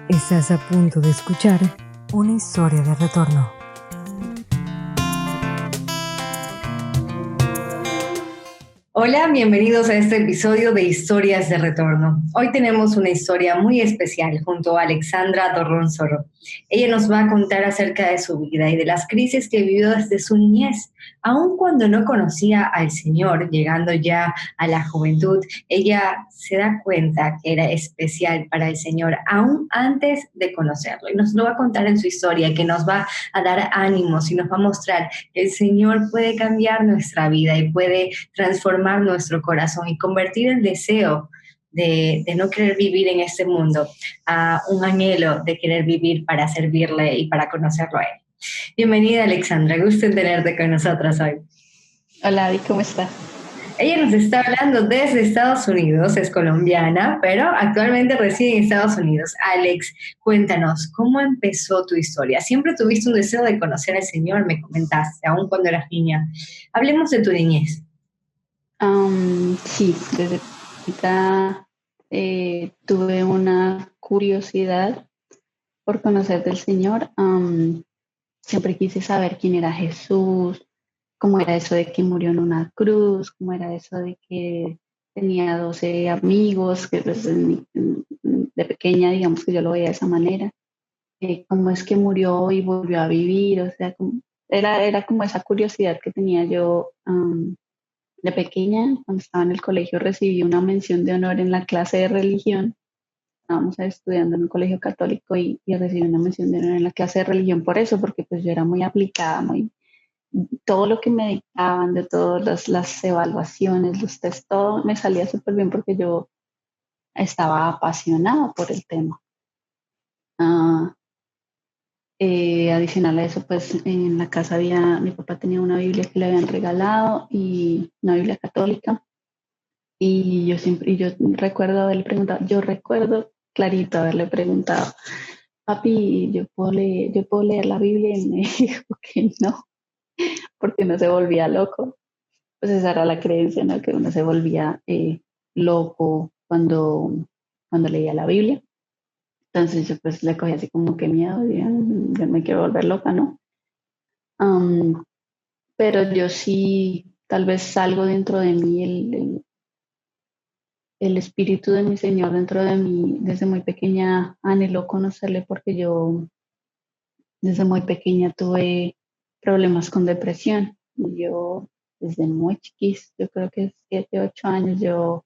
Estás a punto de escuchar una historia de retorno. Hola, bienvenidos a este episodio de Historias de Retorno. Hoy tenemos una historia muy especial junto a Alexandra Dorronsoro. Ella nos va a contar acerca de su vida y de las crisis que vivió desde su niñez. Aun cuando no conocía al Señor, llegando ya a la juventud, ella se da cuenta que era especial para el Señor aún antes de conocerlo. Y nos lo va a contar en su historia, que nos va a dar ánimos y nos va a mostrar que el Señor puede cambiar nuestra vida y puede transformar nuestro corazón y convertir el deseo de no querer vivir en este mundo a un anhelo de querer vivir para servirle y para conocerlo a Él. Bienvenida, Alexandra, gusto en tenerte con nosotros hoy. Hola, Adi, ¿cómo estás? Ella nos está hablando desde Estados Unidos, es colombiana, pero actualmente reside en Estados Unidos. Alex, cuéntanos, ¿cómo empezó tu historia? Siempre tuviste un deseo de conocer al Señor, me comentaste, aún cuando eras niña. Hablemos de tu niñez. Sí, desde pequeñita tuve una curiosidad por conocer del Señor. Siempre quise saber quién era Jesús, cómo era eso de que murió en una cruz, cómo era eso de que tenía 12 amigos, que pues, de pequeña, digamos que yo lo veía de esa manera. Cómo es que murió y volvió a vivir, o sea, era como esa curiosidad que tenía yo. De pequeña, cuando estaba en el colegio, recibí una mención de honor en la clase de religión. Estábamos estudiando en un colegio católico y recibí una mención de honor en la clase de religión por eso, porque pues yo era muy aplicada, muy, todo lo que me dictaban, de todas las evaluaciones, los test, todo me salía súper bien porque yo estaba apasionada por el tema. Ah, Adicional a eso, pues en la casa mi papá tenía una Biblia que le habían regalado y una Biblia católica. Y yo recuerdo haberle preguntado, yo recuerdo clarito haberle preguntado, papi, yo puedo leer la Biblia? Y me dijo que no, porque uno se volvía loco. Pues esa era la creencia, ¿no? Que uno se volvía loco cuando leía la Biblia. Entonces yo pues le cogí así como que miedo, yo me quiero volver loca, ¿no? Am, pero yo sí, tal vez algo dentro de mí, el espíritu de mi Señor dentro de mí, desde muy pequeña anheló conocerle porque yo desde muy pequeña tuve problemas con depresión. Y yo desde muy chiquis, yo creo que 7, 8 años, yo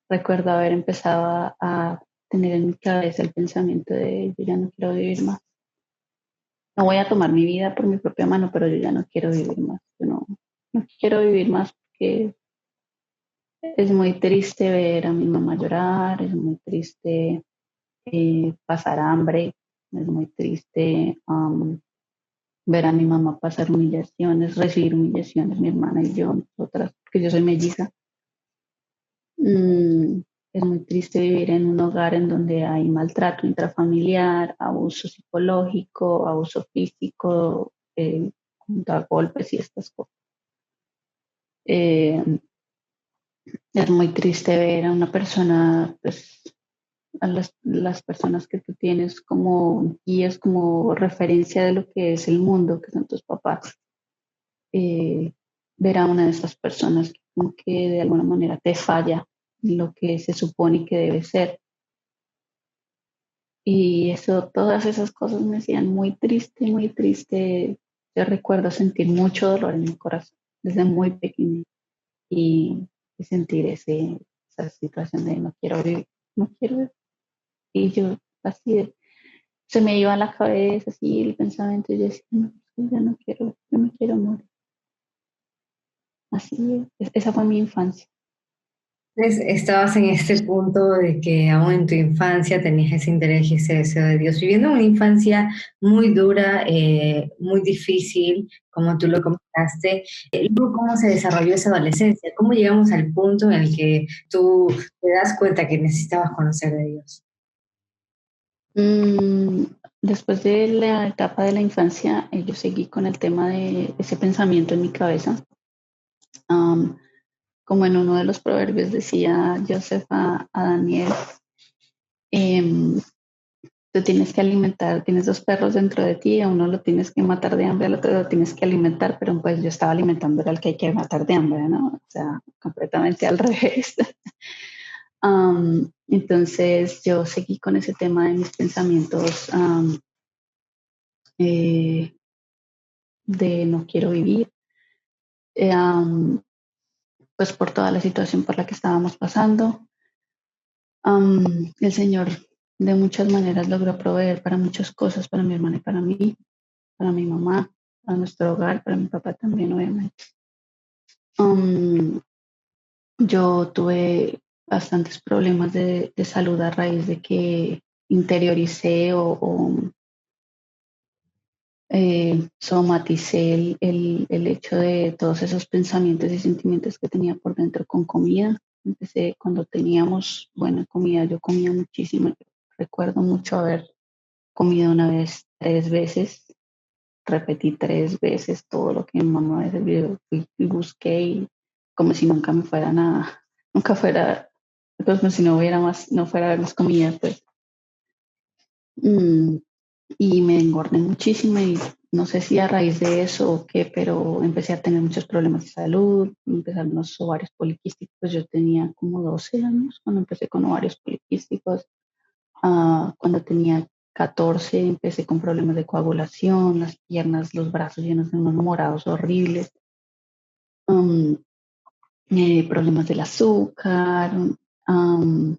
recuerdo haber empezado a tener en mi cabeza el pensamiento de yo ya no quiero vivir más. No voy a tomar mi vida por mi propia mano, pero yo ya no quiero vivir más. Yo no quiero vivir más porque es muy triste ver a mi mamá llorar, es muy triste pasar hambre, es muy triste ver a mi mamá pasar humillaciones, recibir humillaciones, mi hermana y yo, nosotras, porque yo soy melliza. Mm, es muy triste vivir en un hogar en donde hay maltrato intrafamiliar, abuso psicológico, abuso físico, junto a golpes y estas cosas. Eh, es muy triste ver a una persona, pues, a las personas que tú tienes como guías, como referencia de lo que es el mundo, que son tus papás, eh, ver a una de estas personas que como que de alguna manera te falla lo que se supone que debe ser. Y eso, todas esas cosas me hacían muy triste, muy triste. Yo recuerdo sentir mucho dolor en mi corazón desde muy pequeño y sentir esa situación de no quiero vivir, no quiero vivir. Y yo así se me iba a la cabeza así el pensamiento y yo decía, no, ya no quiero, yo me quiero morir. Así es, esa fue mi infancia. Estabas en este punto de que aún en tu infancia tenías ese interés y ese deseo de Dios, viviendo una infancia muy dura, muy difícil, como tú lo comentaste. Luego, ¿cómo se desarrolló esa adolescencia? ¿Cómo llegamos al punto en el que tú te das cuenta que necesitabas conocer de Dios? Mm, Después de la etapa de la infancia, yo seguí con el tema de ese pensamiento en mi cabeza. Am, Como en uno de los proverbios decía Joseph a Daniel, em, tú tienes que alimentar, tienes dos perros dentro de ti, a uno lo tienes que matar de hambre, al otro lo tienes que alimentar, pero pues yo estaba alimentando al que hay que matar de hambre, ¿no? O sea, completamente al revés. Entonces yo seguí con ese tema de mis pensamientos eh, de no quiero vivir, eh, um, pues por toda la situación por la que estábamos pasando. El Señor de muchas maneras logró proveer para muchas cosas, para mi hermana y para mí, para mi mamá, para nuestro hogar, para mi papá también, obviamente. Yo tuve bastantes problemas de salud a raíz de que interioricé o somaticé el hecho de todos esos pensamientos y sentimientos que tenía por dentro con comida. Empecé cuando teníamos buena comida, yo comía muchísimo. Recuerdo mucho haber comido una vez, 3 veces, repetí 3 veces todo lo que mi mamá me servido, fui y busqué y como si nunca me fuera nada, nunca fuera, pues como si no hubiera más, no fuera a haber más comida, pues. Mm, y me engordé muchísimo y no sé si a raíz de eso o qué, pero empecé a tener muchos problemas de salud, empezaron los ovarios poliquísticos, yo tenía como 12 años cuando empecé con ovarios poliquísticos. Cuando tenía 14 empecé con problemas de coagulación, las piernas, los brazos llenos de unos morados horribles, um, problemas del azúcar. um,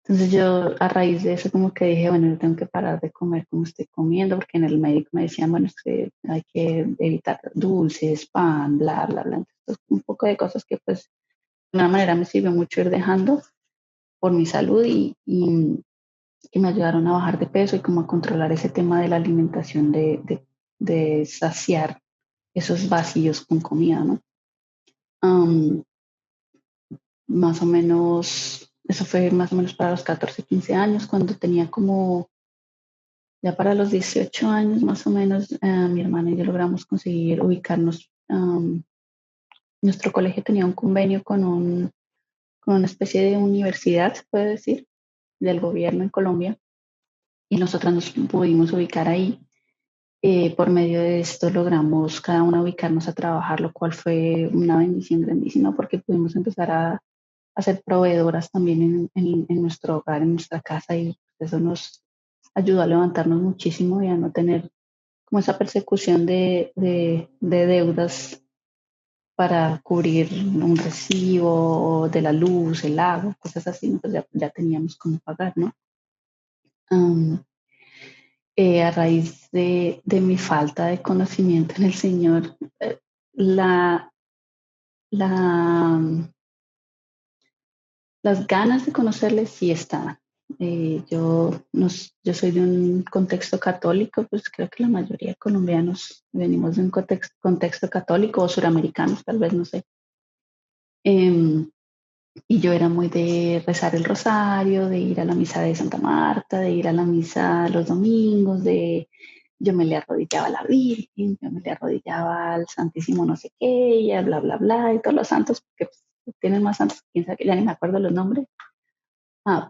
entonces yo a raíz de eso como que dije, bueno, yo tengo que parar de comer como estoy comiendo, porque en el médico me decían, bueno, es que hay que evitar dulces, pan, bla, bla, bla. Entonces, un poco de cosas que pues de una manera me sirvió mucho ir dejando por mi salud y que me ayudaron a bajar de peso y como a controlar ese tema de la alimentación, de saciar esos vacíos con comida, ¿no? Um, Más o menos, eso fue más o menos para los 14 15 años, cuando tenía como, ya para los 18 años más o menos, mi hermana y yo logramos conseguir ubicarnos. Nuestro colegio tenía un convenio con una especie de universidad, se puede decir, del gobierno en Colombia, y nosotras nos pudimos ubicar ahí. Por medio de esto logramos cada una ubicarnos a trabajar, lo cual fue una bendición grandísima porque pudimos empezar a ser proveedoras también en nuestro hogar, en nuestra casa, y eso nos ayudó a levantarnos muchísimo y a no tener como esa persecución de deudas para cubrir un recibo de la luz, el agua, cosas así. Pues ya teníamos cómo pagar, ¿no? Um, a raíz de mi falta de conocimiento en el Señor, la, la, las ganas de conocerle sí estaban. Yo soy de un contexto católico, pues creo que la mayoría de colombianos venimos de un contexto católico o suramericanos, tal vez, no sé. Em, y yo era muy de rezar el rosario, de ir a la misa de Santa Marta, de ir a la misa los domingos, yo me le arrodillaba a la Virgen, yo me le arrodillaba al Santísimo no sé qué, y a bla, bla, bla, y todos los santos, porque pues, tienen más santos, quién sabe, ya ni me acuerdo los nombres.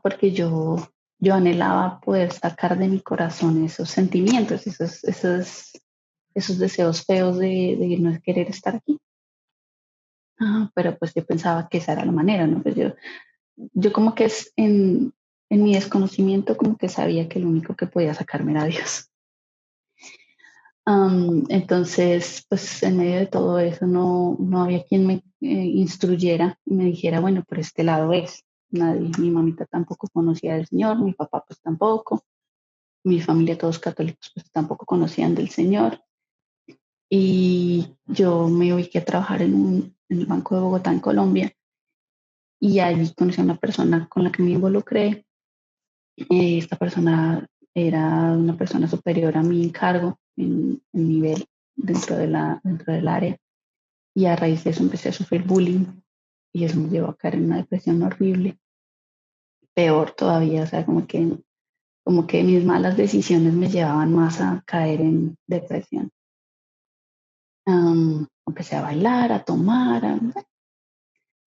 Porque yo anhelaba poder sacar de mi corazón esos sentimientos, esos deseos feos de no querer estar aquí. Pero pues yo pensaba que esa era la manera, ¿no? Pues yo como que en mi desconocimiento como que sabía que el único que podía sacarme era Dios. Entonces, pues en medio de todo eso no había quien me instruyera y me dijera, bueno, por este lado es. Nadie, mi mamita tampoco conocía del Señor, mi papá pues tampoco, mi familia todos católicos pues tampoco conocían del Señor. Y yo me ubiqué a trabajar en el Banco de Bogotá, en Colombia, y allí conocí a una persona con la que me involucré. Esta persona era una persona superior a mi encargo en nivel dentro del área, y a raíz de eso empecé a sufrir bullying y eso me llevó a caer en una depresión horrible, peor todavía, o sea, como que mis malas decisiones me llevaban más a caer en depresión. Empecé a bailar, a tomar,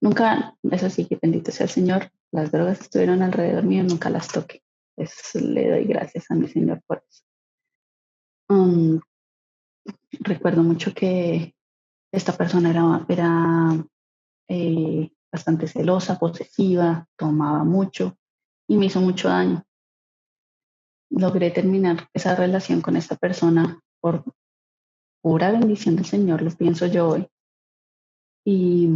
nunca, eso sí, que bendito sea el Señor, las drogas estuvieron alrededor mío, nunca las toqué. pues le doy gracias a mi Señor por eso. Um, Recuerdo mucho que esta persona era bastante celosa, posesiva, tomaba mucho y me hizo mucho daño. Logré terminar esa relación con esta persona por pura bendición del Señor, lo pienso yo hoy. Y,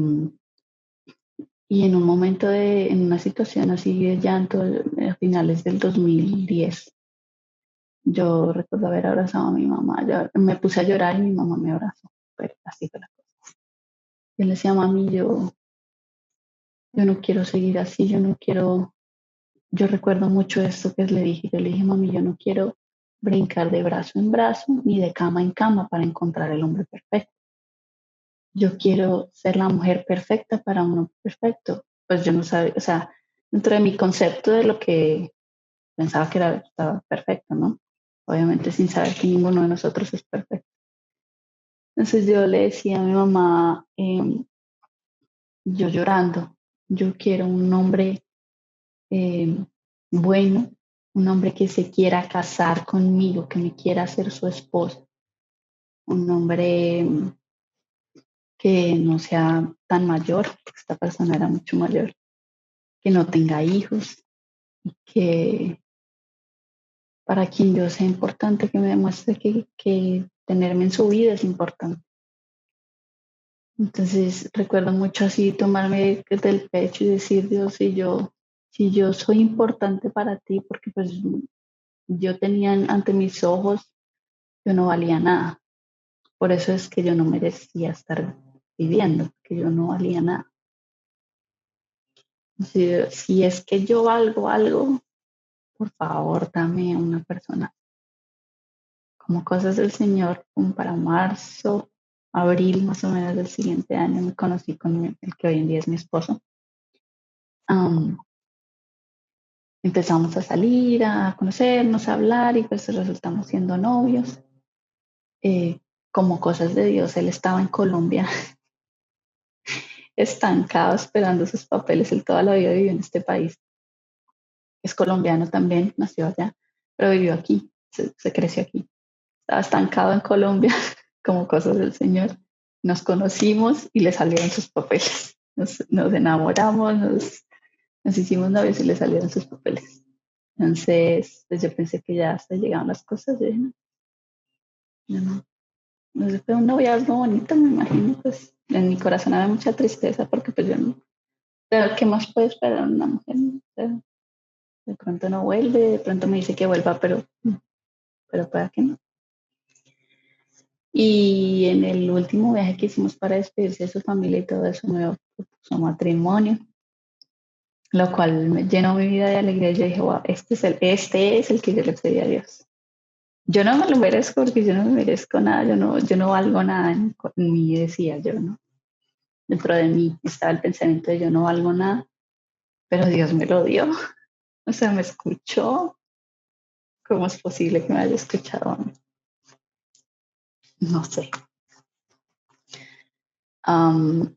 y en un momento en una situación así de llanto, a finales del 2010, yo recuerdo haber abrazado a mi mamá. Me puse a llorar y mi mamá me abrazó, pero así fue la cosa. Yo le decía, mami, yo no quiero seguir así, yo no quiero. Yo recuerdo mucho esto que le dije. Yo le dije, mami, yo no quiero brincar de brazo en brazo ni de cama en cama para encontrar el hombre perfecto. Yo quiero ser la mujer perfecta para un hombre perfecto. Pues yo no sabía, o sea, dentro de mi concepto de lo que pensaba que estaba perfecto, ¿no? Obviamente sin saber que ninguno de nosotros es perfecto. Entonces yo le decía a mi mamá, yo llorando, yo quiero un hombre eh, bueno, un hombre que se quiera casar conmigo, que me quiera ser su esposa, un hombre que no sea tan mayor, porque esta persona era mucho mayor, que no tenga hijos, que para quien yo sea importante, que me demuestre que tenerme en su vida es importante. Entonces recuerdo mucho así tomarme del pecho y decir, Dios, si yo soy importante para ti, porque pues yo tenía ante mis ojos, yo no valía nada. Por eso es que yo no merecía estar viviendo, que yo no valía nada. Si es que yo valgo algo, por favor, dame una persona. Como cosas del Señor, como para marzo, abril más o menos del siguiente año, me conocí con el que hoy en día es mi esposo. Um, Empezamos a salir, a conocernos, a hablar y pues resultamos siendo novios. Eh, como cosas de Dios, él estaba en Colombia estancado esperando sus papeles, él toda la vida vivió en este país. Es colombiano también, nació allá, pero vivió aquí, se creció aquí. Estaba estancado en Colombia, como cosas del Señor. Nos conocimos y le salieron sus papeles. Nos enamoramos, nos hicimos novios y le salieron sus papeles. Entonces, pues yo pensé que ya hasta llegaban las cosas. Yo dije, no. No sé, fue un noviazgo bonito, me imagino. Pues en mi corazón había mucha tristeza porque pues yo no. Pero ¿qué más puede esperar una mujer? Pero de pronto no vuelve, de pronto me dice que vuelva, pero para qué no. Y en el último viaje que hicimos para despedirse de su familia y todo eso, me propuso matrimonio, lo cual me llenó mi vida de alegría. Yo dije, wow, este es el que yo le pedí a Dios. Yo no me lo merezco porque yo no me merezco nada, yo no valgo nada en mí, decía yo, ¿no? Dentro de mí estaba el pensamiento de yo no valgo nada, pero Dios me lo dio. O sea, me escuchó. ¿Cómo es posible que me haya escuchado a mí? No sé.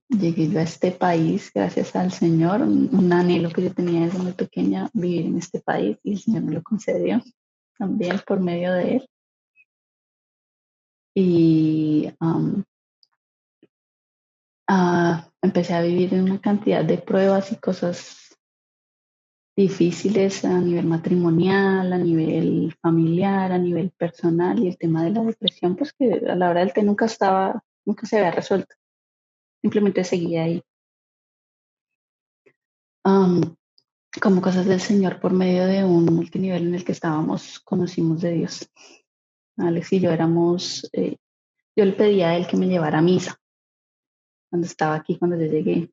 Llegué yo a este país gracias al Señor, un anhelo que yo tenía desde muy pequeña, vivir en este país, y el Señor me lo concedió también por medio de él. Y empecé a vivir en una cantidad de pruebas y cosas difíciles a nivel matrimonial, a nivel familiar, a nivel personal, y el tema de la depresión, pues que a la hora del té nunca se había resuelto, simplemente seguía ahí. Um, como cosas del Señor por medio de un multinivel en el que estábamos, conocimos de Dios. Alex y yo yo le pedí a él que me llevara a misa cuando estaba aquí, cuando yo llegué,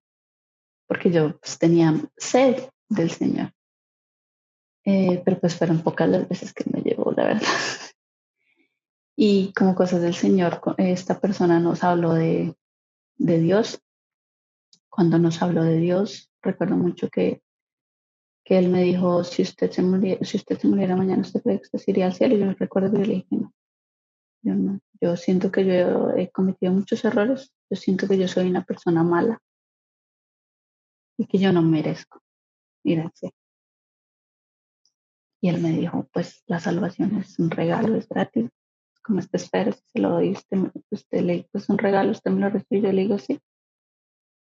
porque yo pues, tenía sed del Señor. Pero pues fueron pocas las veces que me llevó, la verdad. Y como cosas del Señor, esta persona nos habló de Dios. Cuando nos habló de Dios, recuerdo mucho que él me dijo, si usted se muriera mañana, ¿usted cree que usted se iría al cielo? Y yo recuerdo que yo le dije, no, yo no. Yo siento que yo he cometido muchos errores, yo siento que yo soy una persona mala y que yo no merezco ir al cielo. Y él me dijo, pues la salvación es un regalo, es gratis. Como te espera, si se lo doy, usted le dijo, es un regalo, usted me lo recibe. Yo le digo, sí.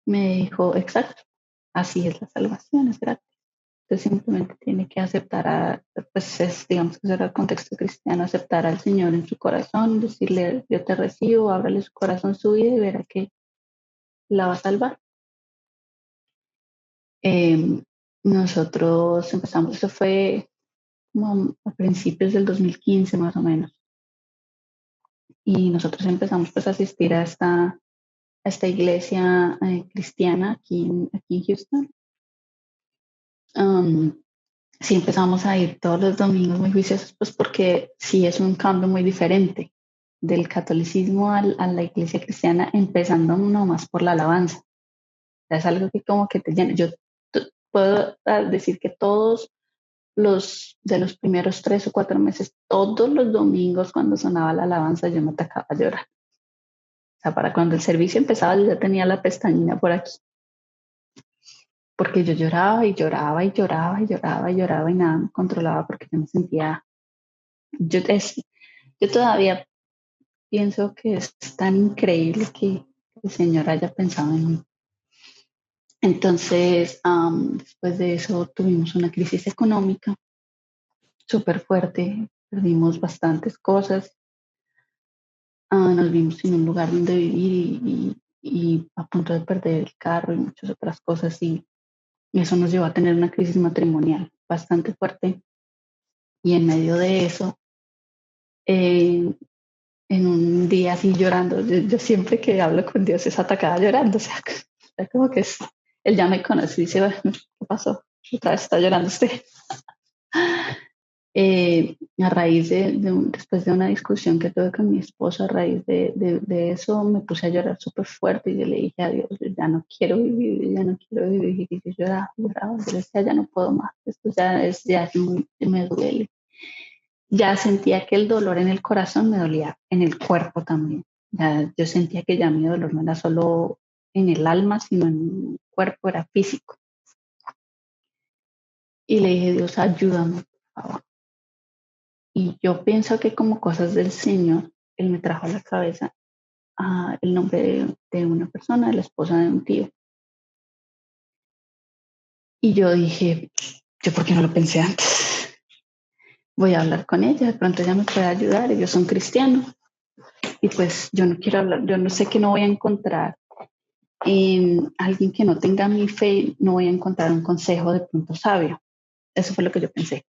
Me dijo, exacto, así es la salvación, es gratis. Usted simplemente tiene que aceptar, pues es, digamos que será el contexto cristiano, aceptar al Señor en su corazón, decirle, yo te recibo, ábrale su corazón, su vida y verá que la va a salvar. Eh, Nosotros empezamos, eso fue como a principios del 2015 más o menos, y nosotros empezamos pues a asistir a esta iglesia cristiana aquí en Houston. Um, sí empezamos a ir todos los domingos muy juiciosos, pues porque sí es un cambio muy diferente del catolicismo a la iglesia cristiana, empezando nomás por la alabanza. Es algo que como que te llena. Yo puedo decir que todos de los primeros 3 o 4 meses, todos los domingos cuando sonaba la alabanza, yo me atacaba a llorar. O sea, para cuando el servicio empezaba, yo ya tenía la pestañina por aquí, porque yo lloraba y lloraba y lloraba y lloraba y lloraba y nada me controlaba porque yo me sentía, yo, yo todavía pienso que es tan increíble que el Señor haya pensado en mí. Entonces, después de eso tuvimos una crisis económica súper fuerte, perdimos bastantes cosas, nos vimos sin un lugar donde vivir y a punto de perder el carro y muchas otras cosas y eso nos llevó a tener una crisis matrimonial bastante fuerte y en medio de eso, eh, en un día así llorando, yo siempre que hablo con Dios es atacada llorando, o sea como que él ya me conoce y dice, bueno, ¿qué pasó? Otra vez está llorando usted. A raíz después de una discusión que tuve con mi esposo, a raíz de eso me puse a llorar súper fuerte y yo le dije a Dios, yo ya no quiero vivir, ya no quiero vivir. Y yo lloraba, lloraba, yo decía, ya no puedo más, esto ya es muy, me duele. Ya sentía que el dolor en el corazón me dolía en el cuerpo también. Ya, yo sentía que ya mi dolor no era solo en el alma, sino en el cuerpo, era físico. Y le dije, Dios, ayúdame, por favor. Y yo pienso que como cosas del Señor, Él me trajo a la cabeza el nombre de una persona, de la esposa de un tío. Y yo dije, ¿yo por qué no lo pensé antes? Voy a hablar con ella, de pronto ella me puede ayudar, ellos son cristianos. Y pues yo no quiero hablar, yo no sé que no voy a encontrar en alguien que no tenga mi fe, no voy a encontrar un consejo de pronto sabio. Eso fue lo que yo pensé.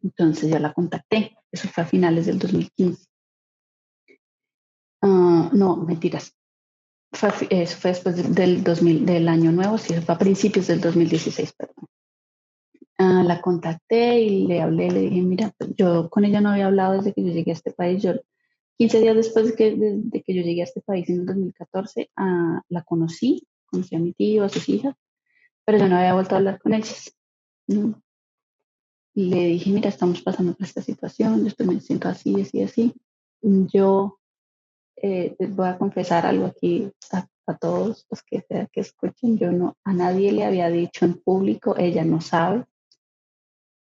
Entonces yo la contacté, eso fue a finales del 2015. No, mentiras, eso fue después del 2000, del año nuevo, sí, fue a principios del 2016, perdón. La contacté y le hablé, le dije, mira, pues, yo con ella no había hablado desde que yo llegué a este país. Yo 15 días después de que yo llegué a este país en el 2014, la conocí a mi tío, a sus hijas, pero yo no había vuelto a hablar con ellas. ¿No? Y le dije, mira, estamos pasando por esta situación, yo me siento así, así, así. Yo les voy a confesar algo aquí a todos los que sea que escuchen. Yo no, a nadie le había dicho en público, ella no sabe.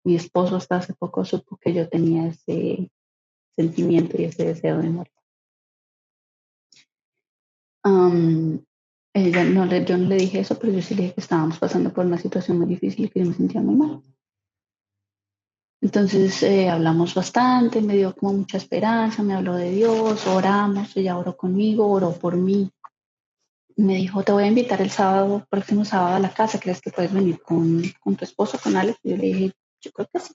Mi esposo hasta hace poco supo que yo tenía ese sentimiento y ese deseo de muerte. Ella no le, yo no le dije eso, pero yo sí le dije que estábamos pasando por una situación muy difícil y que yo me sentía muy mal. Entonces hablamos bastante, me dio como mucha esperanza, me habló de Dios, oramos, ella oró conmigo, oró por mí. Me dijo, te voy a invitar el sábado, próximo sábado a la casa, ¿crees que puedes venir con tu esposo, con Alex? Y yo le dije, yo creo que sí,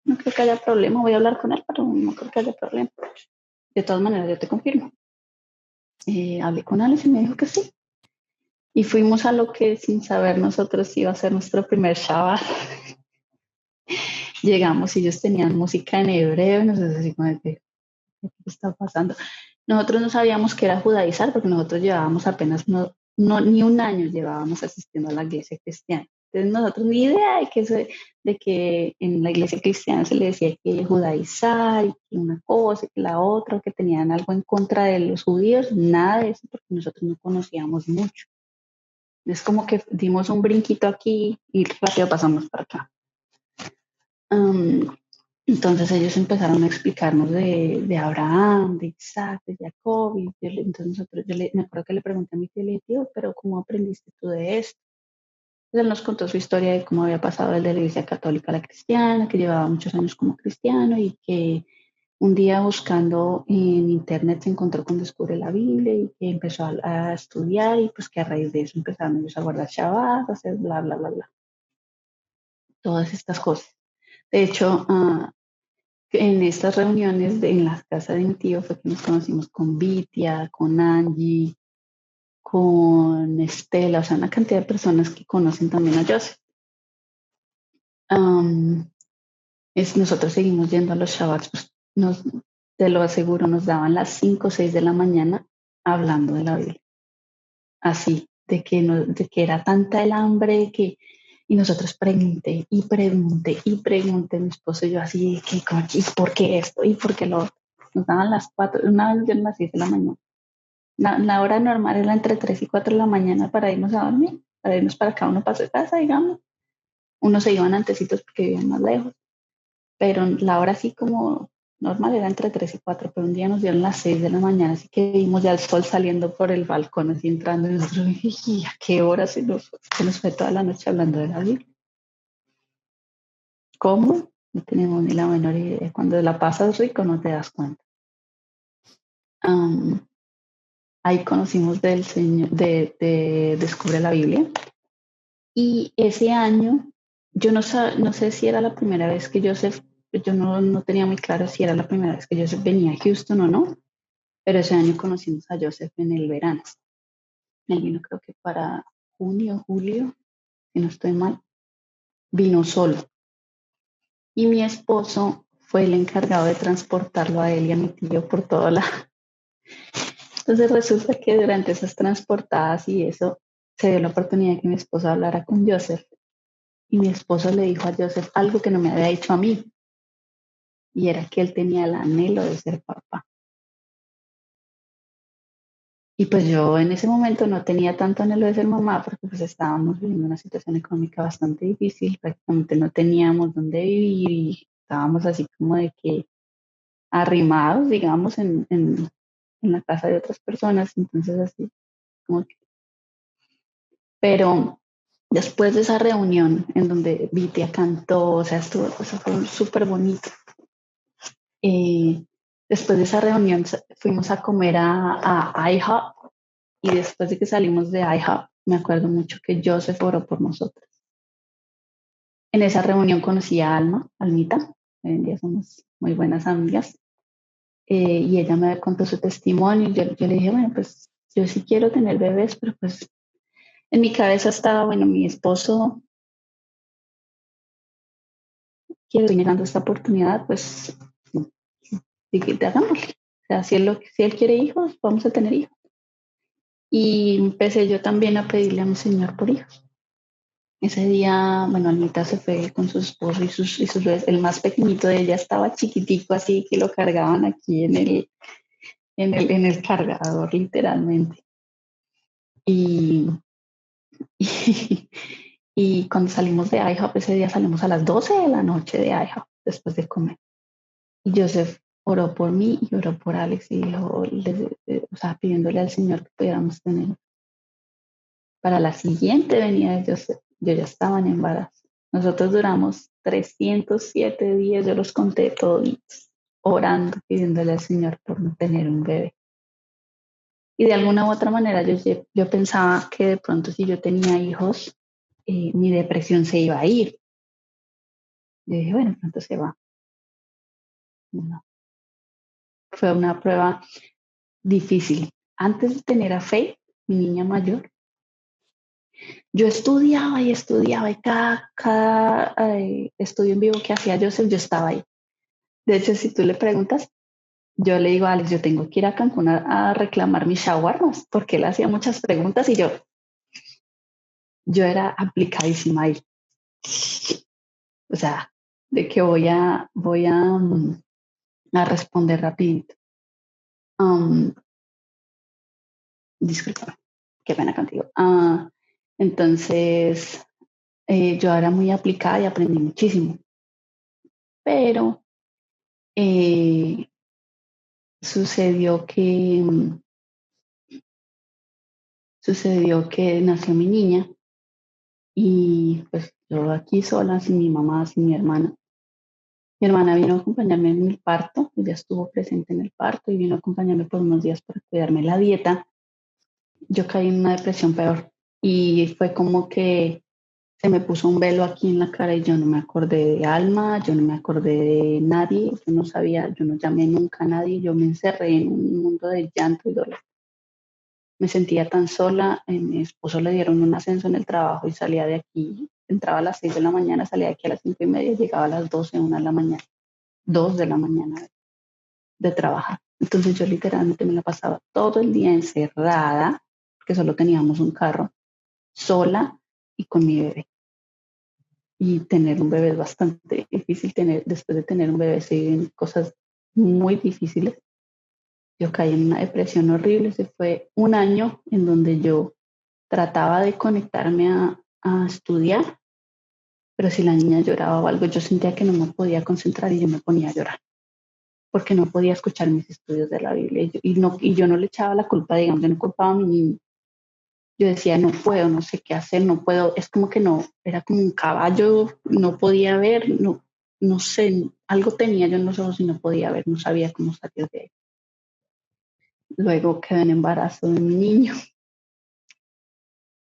no creo que haya problema, voy a hablar con él, pero no creo que haya problema. De todas maneras, yo te confirmo. Hablé con Alex y me dijo que sí. Y fuimos a lo que sin saber nosotros iba a ser nuestro primer Shabbat. Llegamos y ellos tenían música en hebreo y nosotros así como de, ¿qué está pasando? Nosotros no sabíamos que era judaizar porque nosotros llevábamos apenas ni un año llevábamos asistiendo a la iglesia cristiana. Entonces nosotros ni idea de que en la iglesia cristiana se le decía que judaizar y que una cosa y que la otra, que tenían algo en contra de los judíos, nada de eso porque nosotros no conocíamos mucho. Es como que dimos un brinquito aquí y rápido pasamos para acá. Am, entonces ellos empezaron a explicarnos de Abraham, de Isaac, de Jacob, y entonces me acuerdo que le pregunté a mi tío, le dije, tío, pero ¿cómo aprendiste tú de esto? Entonces él nos contó su historia de cómo había pasado el de la iglesia católica a la cristiana, que llevaba muchos años como cristiano y que un día buscando en internet se encontró con Descubre la Biblia y que empezó a estudiar y pues que a raíz de eso empezaron ellos a guardar Shabbat, a hacer bla, bla, bla, bla, todas estas cosas. De hecho, en estas reuniones en la casa de mi tío fue que nos conocimos con Vitia, con Angie, con Estela, o sea, una cantidad de personas que conocen también a Joseph. Um, nosotros seguimos yendo a los Shabbats, pues te lo aseguro, nos daban las 5 o 6 de la mañana hablando de la Biblia. Así, de que era tanta el hambre que... Y nosotros pregunté, mi esposo y yo así, ¿y por qué esto? ¿Y por qué lo otro? Nos daban las 4, una vez yo a las 6 de la mañana. La hora normal era entre 3 y 4 de la mañana para irnos a dormir, para irnos para cada uno para su casa, digamos. Unos se iban antecitos porque vivían más lejos, pero la hora así como normal era entre 3 y 4, pero un día nos dieron las 6 de la mañana, así que vimos ya el sol saliendo por el balcón, así entrando, y nosotros, ¿y a qué hora se nos fue toda la noche hablando de la Biblia? ¿Cómo? No tenemos ni la menor idea. Cuando la pasas rico no te das cuenta. Um, ahí conocimos del Señor, de Descubre la Biblia. Y ese año, yo no sé si era la primera vez que Joseph, yo no tenía muy claro si era la primera vez que Joseph venía a Houston o no, pero ese año conocimos a Joseph en el verano. Él vino creo que para junio, julio, si no estoy mal, vino solo. Y mi esposo fue el encargado de transportarlo a él y a mi tío por toda la... Entonces resulta que durante esas transportadas y eso, se dio la oportunidad de que mi esposo hablara con Joseph. Y mi esposo le dijo a Joseph algo que no me había dicho a mí, y era que él tenía el anhelo de ser papá. Y pues yo en ese momento no tenía tanto anhelo de ser mamá porque pues estábamos viviendo una situación económica bastante difícil, prácticamente no teníamos dónde vivir y estábamos así como de que arrimados, digamos, en la casa de otras personas, entonces así como que... Pero después de esa reunión en donde Vitia cantó, o sea, eso fue súper bonito. Eh, después de esa reunión fuimos a comer a IHOP y después de que salimos de IHOP, me acuerdo mucho que Joseph oró por nosotros. En esa reunión conocí a Almita, hoy en día somos muy buenas amigas, y ella me contó su testimonio y yo le dije, bueno, pues yo sí quiero tener bebés, pero pues en mi cabeza estaba, bueno, mi esposo quiere, estoy negando esta oportunidad, pues sí, hagámosle. O sea, si él quiere hijos, vamos a tener hijos. Y empecé yo también a pedirle a mi Señor por hijos. Ese día, bueno, Almita se fue con su esposo y sus bebés. El más pequeñito de ella estaba chiquitico, así que lo cargaban aquí en el cargador, literalmente. Y, y, y cuando salimos de IHOP, ese día salimos a las 12 de la noche de IHOP, después de comer. Y Joseph oró por mí y oró por Alex y dijo, o sea, pidiéndole al Señor que pudiéramos tener. Para la siguiente venida de Joseph, yo ya estaba en embarazo. Nosotros duramos 307 días, yo los conté todos, orando, pidiéndole al Señor por no tener un bebé. Y de alguna u otra manera yo pensaba que de pronto si yo tenía hijos, mi depresión se iba a ir. Yo dije, bueno, pronto se va. No. Fue una prueba difícil. Antes de tener a Faith, mi niña mayor, yo estudiaba y cada estudio en vivo que hacía Joseph, yo estaba ahí. De hecho, si tú le preguntas, yo le digo a Alex, yo tengo que ir a Cancún a reclamar mis shawarmas, porque él hacía muchas preguntas y yo era aplicadísima ahí. O sea, de que a responder rapidito. Um, disculpa, qué pena contigo. Entonces, yo era muy aplicada y aprendí muchísimo. pero eh, sucedió que, sucedió que nació mi niña y pues yo aquí sola, sin mi mamá, sin mi hermana. Mi hermana vino a acompañarme en el parto, ella estuvo presente en el parto y vino a acompañarme por unos días para cuidarme la dieta. Yo caí en una depresión peor y fue como que se me puso un velo aquí en la cara y yo no me acordé de Alma, yo no me acordé de nadie, yo no sabía, yo no llamé nunca a nadie, yo me encerré en un mundo de llanto y dolor. Me sentía tan sola, a mi esposo le dieron un ascenso en el trabajo y salía de aquí, entraba a las 6 de la mañana, salía de aquí a las 5:30, llegaba a las 12, 1 de la mañana, 2 de la mañana de trabajar. Entonces yo literalmente me la pasaba todo el día encerrada, porque solo teníamos un carro, sola y con mi bebé. Y tener un bebé es bastante difícil. Después de tener un bebé se viven cosas muy difíciles. Yo caí en una depresión horrible. Se fue un año en donde yo trataba de conectarme a estudiar, pero si la niña lloraba o algo, yo sentía que no me podía concentrar y yo me ponía a llorar porque no podía escuchar mis estudios de la Biblia. Y yo no le echaba la culpa, digamos, yo no culpaba a mi niño. Yo decía, no puedo, no sé qué hacer, no puedo, es como que no, era como un caballo, no podía ver, no, no sé, algo tenía yo en los ojos y no podía ver, no sabía cómo salir de ahí. Luego quedé en embarazo de mi niño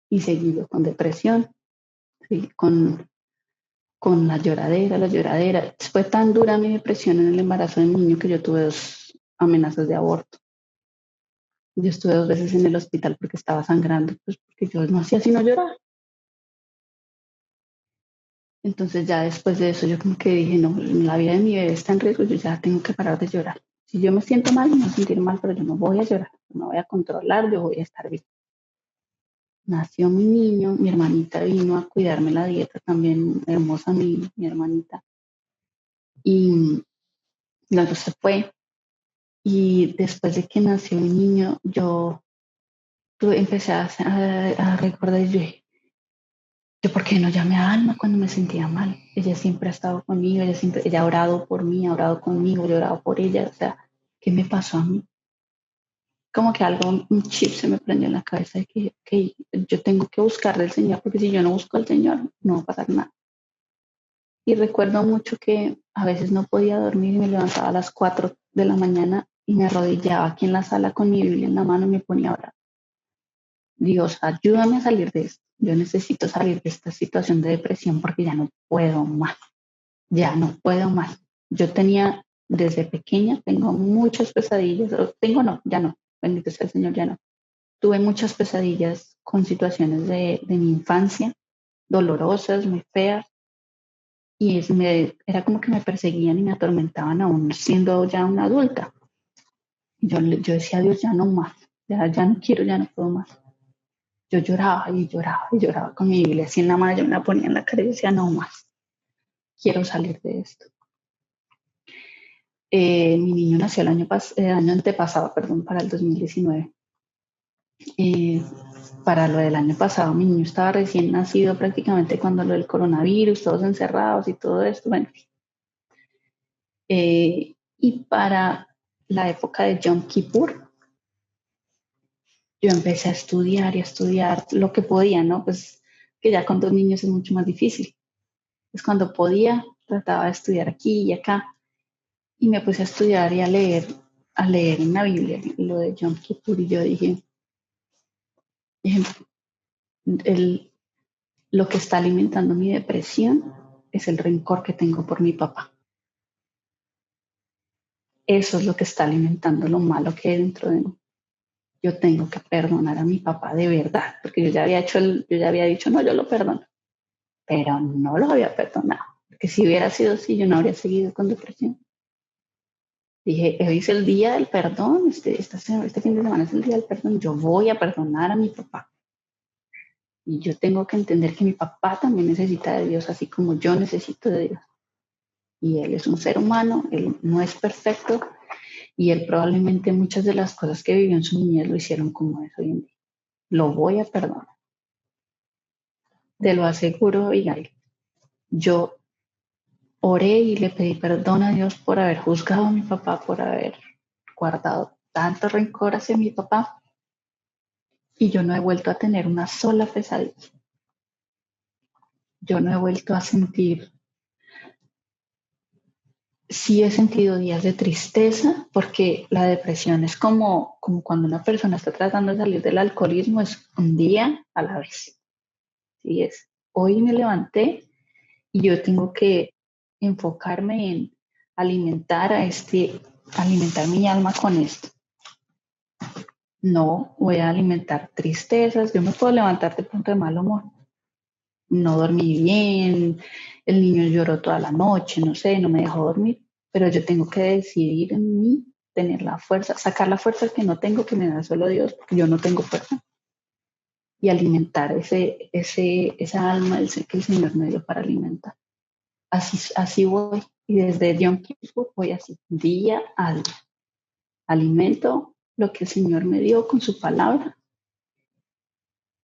y seguido con depresión, ¿sí? Con la lloradera. Fue tan dura mi depresión en el embarazo de mi niño que yo tuve 2 amenazas de aborto. Yo estuve 2 veces en el hospital porque estaba sangrando, pues porque yo no hacía sino llorar. Entonces ya después de eso yo como que dije, no, la vida de mi bebé está en riesgo, yo ya tengo que parar de llorar. Si yo me siento mal, me voy a sentir mal, pero yo no voy a llorar, no voy a controlar, yo voy a estar bien. Nació mi niño, mi hermanita vino a cuidarme la dieta también, hermosa mi hermanita. Y luego se fue. Y después de que nació mi niño, yo empecé a recordar, yo por qué no llamé a Alma cuando me sentía mal. Ella siempre ha estado conmigo, ella ha orado por mí, ha orado conmigo, yo he orado por ella. O sea, ¿qué me pasó a mí? Como que algo, un chip se me prendió en la cabeza de que yo tengo que buscar del Señor, porque si yo no busco al Señor, no va a pasar nada. Y recuerdo mucho que a veces no podía dormir y me levantaba a las 4 de la mañana y me arrodillaba aquí en la sala con mi Biblia en la mano y me ponía a orar. Dios, ayúdame a salir de esto. Yo necesito salir de esta situación de depresión porque ya no puedo más. Ya no puedo más. Yo tenía desde pequeña, tengo muchas pesadillas. Tengo no, ya no. Bendito sea el Señor, ya no. Tuve muchas pesadillas con situaciones de mi infancia, dolorosas, muy feas. Y era como que me perseguían y me atormentaban aún siendo ya una adulta. Yo decía, Dios, ya no más. Ya no quiero, ya no puedo más. Yo lloraba y lloraba y lloraba con mi Biblia así en la mano, yo me la ponía en la cara y decía, no más, quiero salir de esto. Mi niño nació el año antepasado, perdón, para el 2019. Eh, para lo del año pasado, mi niño estaba recién nacido prácticamente cuando lo del coronavirus, todos encerrados y todo esto. Bueno, y para la época de Yom Kippur, yo empecé a estudiar y a estudiar lo que podía, ¿no? Pues que ya con 2 niños es mucho más difícil. Pues cuando podía, trataba de estudiar aquí y acá. Y me puse a estudiar y a leer en la Biblia lo de Yom Kippur. Y yo dije lo que está alimentando mi depresión es el rencor que tengo por mi papá. Eso es lo que está alimentando lo malo que hay dentro de mí. Yo tengo que perdonar a mi papá de verdad, porque yo ya había dicho, no, yo lo perdono, pero no lo había perdonado, porque si hubiera sido así, yo no habría seguido con depresión. Dije, hoy es el día del perdón, este fin de semana es el día del perdón, yo voy a perdonar a mi papá. Y yo tengo que entender que mi papá también necesita de Dios, así como yo necesito de Dios. Y él es un ser humano, él no es perfecto y él probablemente muchas de las cosas que vivió en su niñez lo hicieron como es hoy en día. Lo voy a perdonar. Te lo aseguro, Abigail. Yo oré y le pedí perdón a Dios por haber juzgado a mi papá, por haber guardado tanto rencor hacia mi papá, y yo no he vuelto a tener una sola pesadilla. Yo no he vuelto a sentir, sí he sentido días de tristeza, porque la depresión es como cuando una persona está tratando de salir del alcoholismo, es un día a la vez. Sí, es, hoy me levanté y yo tengo que enfocarme en alimentar mi alma con esto. No voy a alimentar tristezas, yo me puedo levantar de pronto de mal humor, no dormí bien, el niño lloró toda la noche, no sé, no me dejó dormir, pero yo tengo que decidir en mí, tener la fuerza, sacar la fuerza que no tengo, que me da solo Dios, porque yo no tengo fuerza, y alimentar esa alma que el Señor me dio para alimentar. Así voy, y desde Yom Kippur voy así, día a día. Alimento lo que el Señor me dio con su palabra,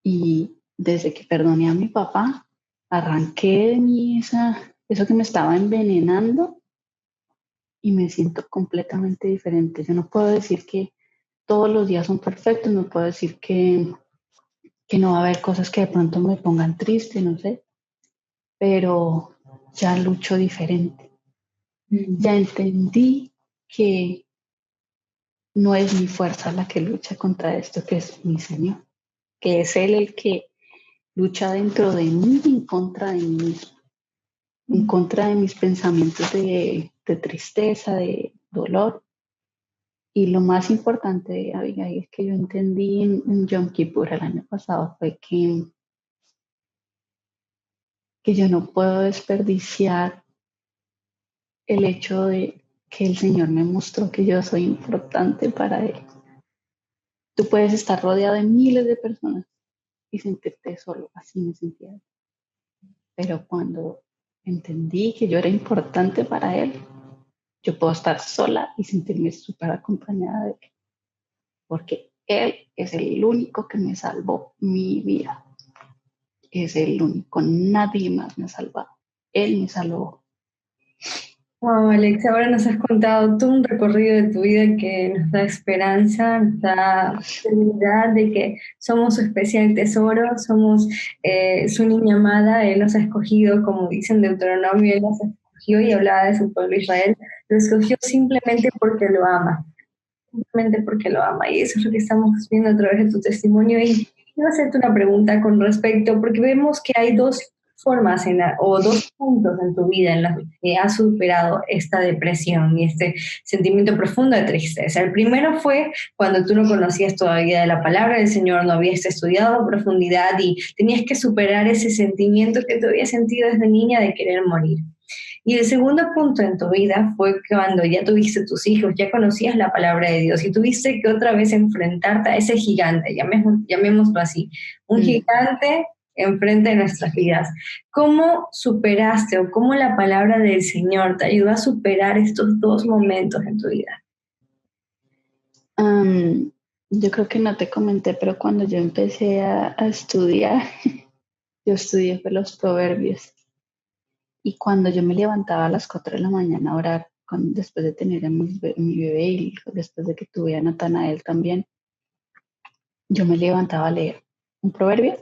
y desde que perdoné a mi papá, arranqué de mí eso que me estaba envenenando y me siento completamente diferente. Yo no puedo decir que todos los días son perfectos, no puedo decir que no va a haber cosas que de pronto me pongan triste, no sé, pero ya lucho diferente. Ya entendí que no es mi fuerza la que lucha contra esto, que es mi Señor, que es Él el que lucha dentro de mí en contra de mí mismo, en contra de mis pensamientos de tristeza, de dolor. Y lo más importante, Abigail, que yo entendí en Yom Kippur el año pasado fue que yo no puedo desperdiciar el hecho de que el Señor me mostró que yo soy importante para Él. Tú puedes estar rodeado de miles de personas y sentirte solo, así me sentía. Pero cuando entendí que yo era importante para Él, yo puedo estar sola y sentirme súper acompañada de Él, porque Él es el único que me salvó mi vida. Es el único, nadie más me ha salvado. Él me salvó. Wow, Alex, ahora nos has contado todo un recorrido de tu vida que nos da esperanza, nos da seguridad de que somos su especial tesoro, somos su niña amada. Él nos ha escogido, como dice en Deuteronomio, Él nos escogió y hablaba de su pueblo Israel, lo escogió simplemente porque lo ama. Y eso es lo que estamos viendo a través de tu testimonio. Y quiero hacerte una pregunta con respecto, porque vemos que hay dos formas o dos puntos en tu vida en los que has superado esta depresión y este sentimiento profundo de tristeza. El primero fue cuando tú no conocías todavía de la palabra del Señor, no habías estudiado a profundidad y tenías que superar ese sentimiento que tú habías sentido desde niña de querer morir. Y el segundo punto en tu vida fue cuando ya tuviste tus hijos, ya conocías la palabra de Dios y tuviste que otra vez enfrentarte a ese gigante, llamémoslo así, un gigante enfrente de nuestras vidas. ¿Cómo superaste o cómo la palabra del Señor te ayudó a superar estos dos momentos en tu vida? Yo creo que no te comenté, pero cuando yo empecé a estudiar, yo estudié fue los proverbios. Y cuando yo me levantaba a las 4 de la mañana a orar, después de tener a mi bebé y después de que tuve a Natanael también, yo me levantaba a leer un proverbio,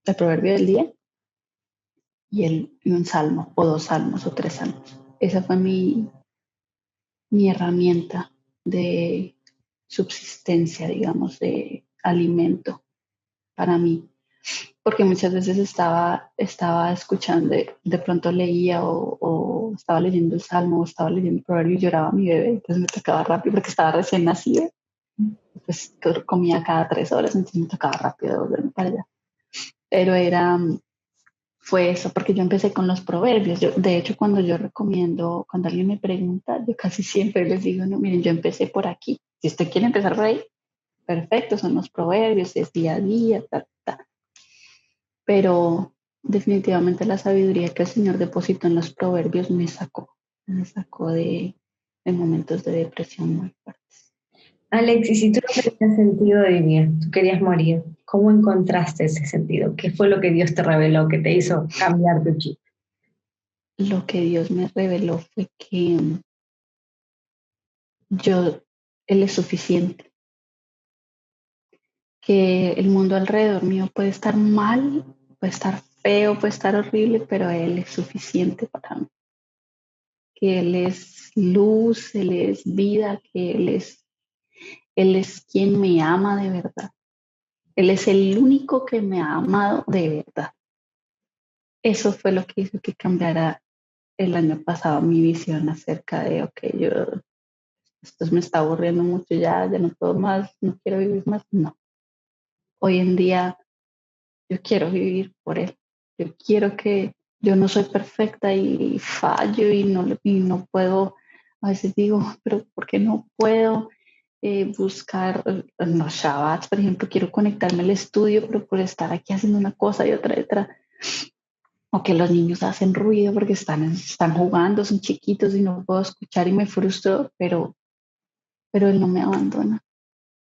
el proverbio del día, y un salmo, o dos salmos, o tres salmos. Esa fue mi herramienta de subsistencia, digamos, de alimento para mí. Porque muchas veces estaba escuchando, de pronto leía o estaba leyendo el salmo o estaba leyendo el proverbio y lloraba a mi bebé, entonces me tocaba rápido porque estaba recién nacida, pues comía cada 3 horas, entonces me tocaba rápido volverme para allá. Pero fue eso, porque yo empecé con los proverbios. De hecho, cuando yo recomiendo, cuando alguien me pregunta, yo casi siempre les digo, no, miren, yo empecé por aquí. Si usted quiere empezar por ahí, perfecto, son los proverbios, es día a día, ta, ta. Pero definitivamente la sabiduría que el Señor depositó en los proverbios me sacó de momentos de depresión muy fuertes. Alex, y si tú no tenías sentido de vivir, tú querías morir, ¿cómo encontraste ese sentido? ¿Qué fue lo que Dios te reveló, que te hizo cambiar tu chip? lo que Dios me reveló fue que Él es suficiente, que el mundo alrededor mío puede estar mal, puede estar feo, puede estar horrible, pero Él es suficiente para mí, que Él es luz, Él es vida, que Él es quien me ama de verdad. Él es el único que me ha amado de verdad. Eso fue lo que hizo que cambiara el año pasado mi visión acerca de, ok, esto me está aburriendo mucho ya no puedo más, no quiero vivir más. No, hoy en día yo quiero vivir por Él. Yo quiero que yo no soy perfecta y fallo y no puedo, a veces digo, pero ¿por qué no puedo buscar en los Shabbats, por ejemplo, quiero conectarme al estudio, pero por estar aquí haciendo una cosa y otra, o que los niños hacen ruido porque están jugando, son chiquitos y no puedo escuchar y me frustro, pero Él no me abandona.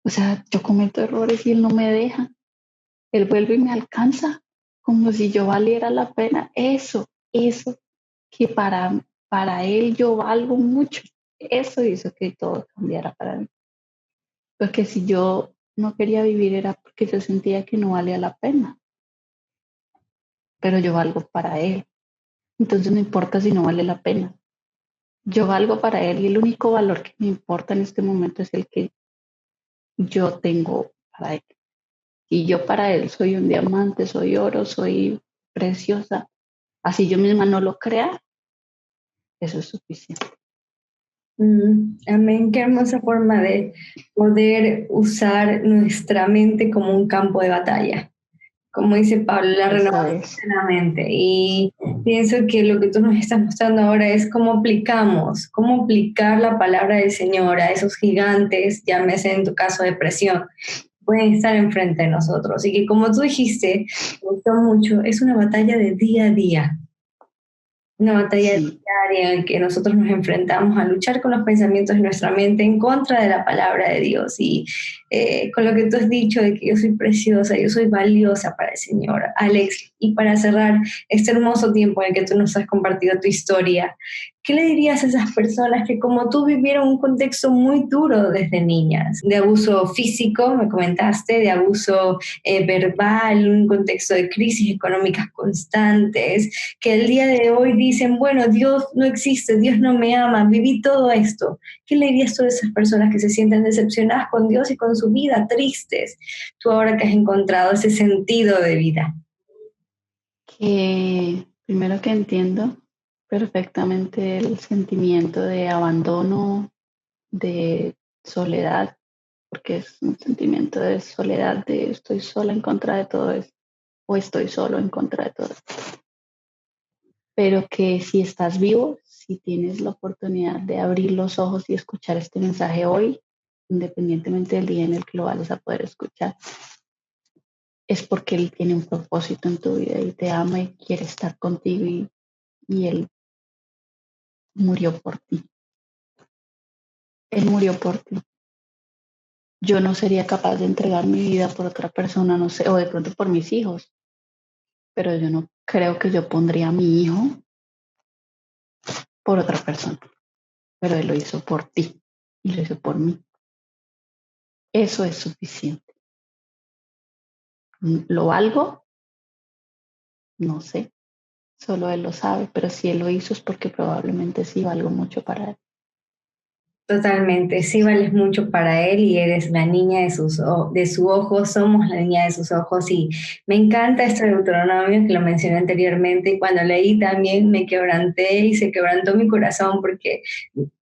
O sea, yo cometo errores y Él no me deja. Él vuelve y me alcanza, como si yo valiera la pena. Eso que para Él yo valgo mucho. Eso hizo que todo cambiara para mí. Porque si yo no quería vivir era porque yo sentía que no valía la pena, pero yo valgo para Él. Entonces no importa si no vale la pena. Yo valgo para Él y el único valor que me importa en este momento es el que yo tengo para Él. Y yo para Él soy un diamante, soy oro, soy preciosa. Así yo misma no lo crea, eso es suficiente. Amén, qué hermosa forma de poder usar nuestra mente como un campo de batalla. Como dice Pablo, la Eso renovación es. de la mente. Y pienso que lo que tú nos estás mostrando ahora es cómo aplicar la palabra del Señor a esos gigantes, llámese en tu caso depresión, pueden estar enfrente de nosotros. Y que como tú dijiste, me gustó mucho, es una batalla de día a día. Una batalla Sí, diaria en que nosotros nos enfrentamos a luchar con los pensamientos de nuestra mente en contra de la palabra de Dios. Y con lo que tú has dicho de que yo soy preciosa, yo soy valiosa para el Señor. Alex, y para cerrar este hermoso tiempo en el que tú nos has compartido tu historia, ¿qué le dirías a esas personas que como tú vivieron un contexto muy duro desde niñas? De abuso físico, me comentaste, de abuso verbal, un contexto de crisis económicas constantes, que el día de hoy dicen, bueno, Dios no existe, Dios no me ama, viví todo esto. ¿Qué le dirías tú a esas personas que se sienten decepcionadas con Dios y con su vida, tristes? Tú ahora que has encontrado ese sentido de vida. que primero que entiendo perfectamente el sentimiento de abandono, de soledad, porque es un sentimiento de soledad, de estoy sola en contra de todo esto, o estoy solo en contra de todo esto. Pero que si estás vivo, si tienes la oportunidad de abrir los ojos y escuchar este mensaje hoy, independientemente del día en el que lo vayas a poder escuchar, es porque Él tiene un propósito en tu vida y te ama y quiere estar contigo y Él murió por ti. Él murió por ti. Yo no sería capaz de entregar mi vida por otra persona, no sé, o de pronto por mis hijos, pero yo no creo que yo pondría a mi hijo por otra persona, pero Él lo hizo por ti y lo hizo por mí. Eso es suficiente. ¿Lo valgo? No sé, solo Él lo sabe, pero si Él lo hizo es porque probablemente sí valgo mucho para Él. Totalmente, sí vales mucho para él y eres la niña de su ojo, somos la niña de sus ojos y me encanta este Deuteronomio que lo mencioné anteriormente y cuando leí también me quebranté y se quebrantó mi corazón porque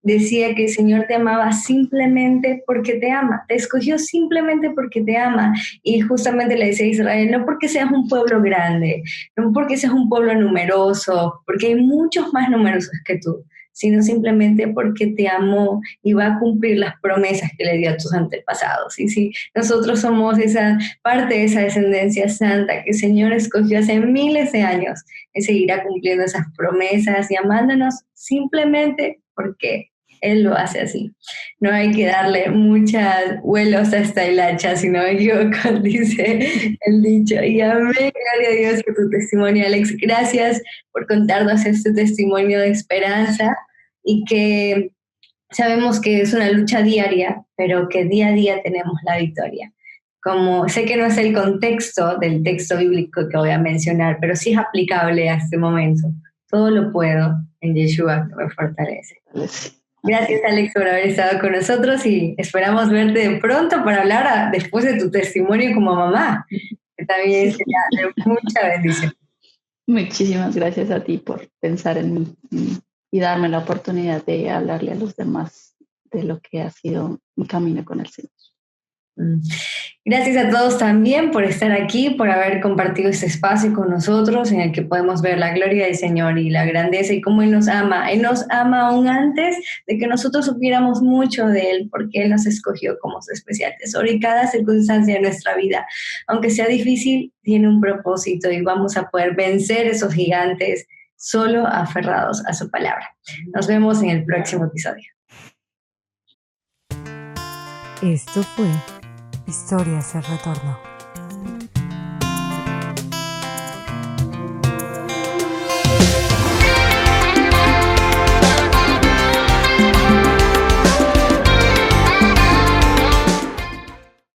decía que el Señor te amaba simplemente porque te ama, te escogió simplemente porque te ama y justamente le decía a Israel, no porque seas un pueblo grande, no porque seas un pueblo numeroso, porque hay muchos más numerosos que tú, sino simplemente porque te amó y va a cumplir las promesas que le dio a tus antepasados. Y si nosotros somos esa parte de esa descendencia santa que el Señor escogió hace miles de años, Él seguirá cumpliendo esas promesas y amándonos simplemente porque Él lo hace así. No hay que darle muchas vuelos a esta hilacha, si no me equivoco, dice el dicho. Y amén, gloria a Dios por tu testimonio, Alex. Gracias por contarnos este testimonio de esperanza y que sabemos que es una lucha diaria, pero que día a día tenemos la victoria. Como sé que no es el contexto del texto bíblico que voy a mencionar, pero sí es aplicable a este momento. Todo lo puedo en Yeshua que me fortalece. Gracias, Alex, por haber estado con nosotros y esperamos verte de pronto para hablar después de tu testimonio como mamá, que también será de mucha bendición. Muchísimas gracias a ti por pensar en mí y darme la oportunidad de hablarle a los demás de lo que ha sido mi camino con el Señor. Gracias a todos también por estar aquí, por haber compartido este espacio con nosotros en el que podemos ver la gloria del Señor y la grandeza y cómo Él nos ama. Él nos ama aún antes de que nosotros supiéramos mucho de Él, porque Él nos escogió como su especial tesoro y cada circunstancia de nuestra vida, aunque sea difícil, tiene un propósito y vamos a poder vencer esos gigantes solo aferrados a su palabra. Nos vemos en el próximo episodio. Esto fue Historias de Retorno.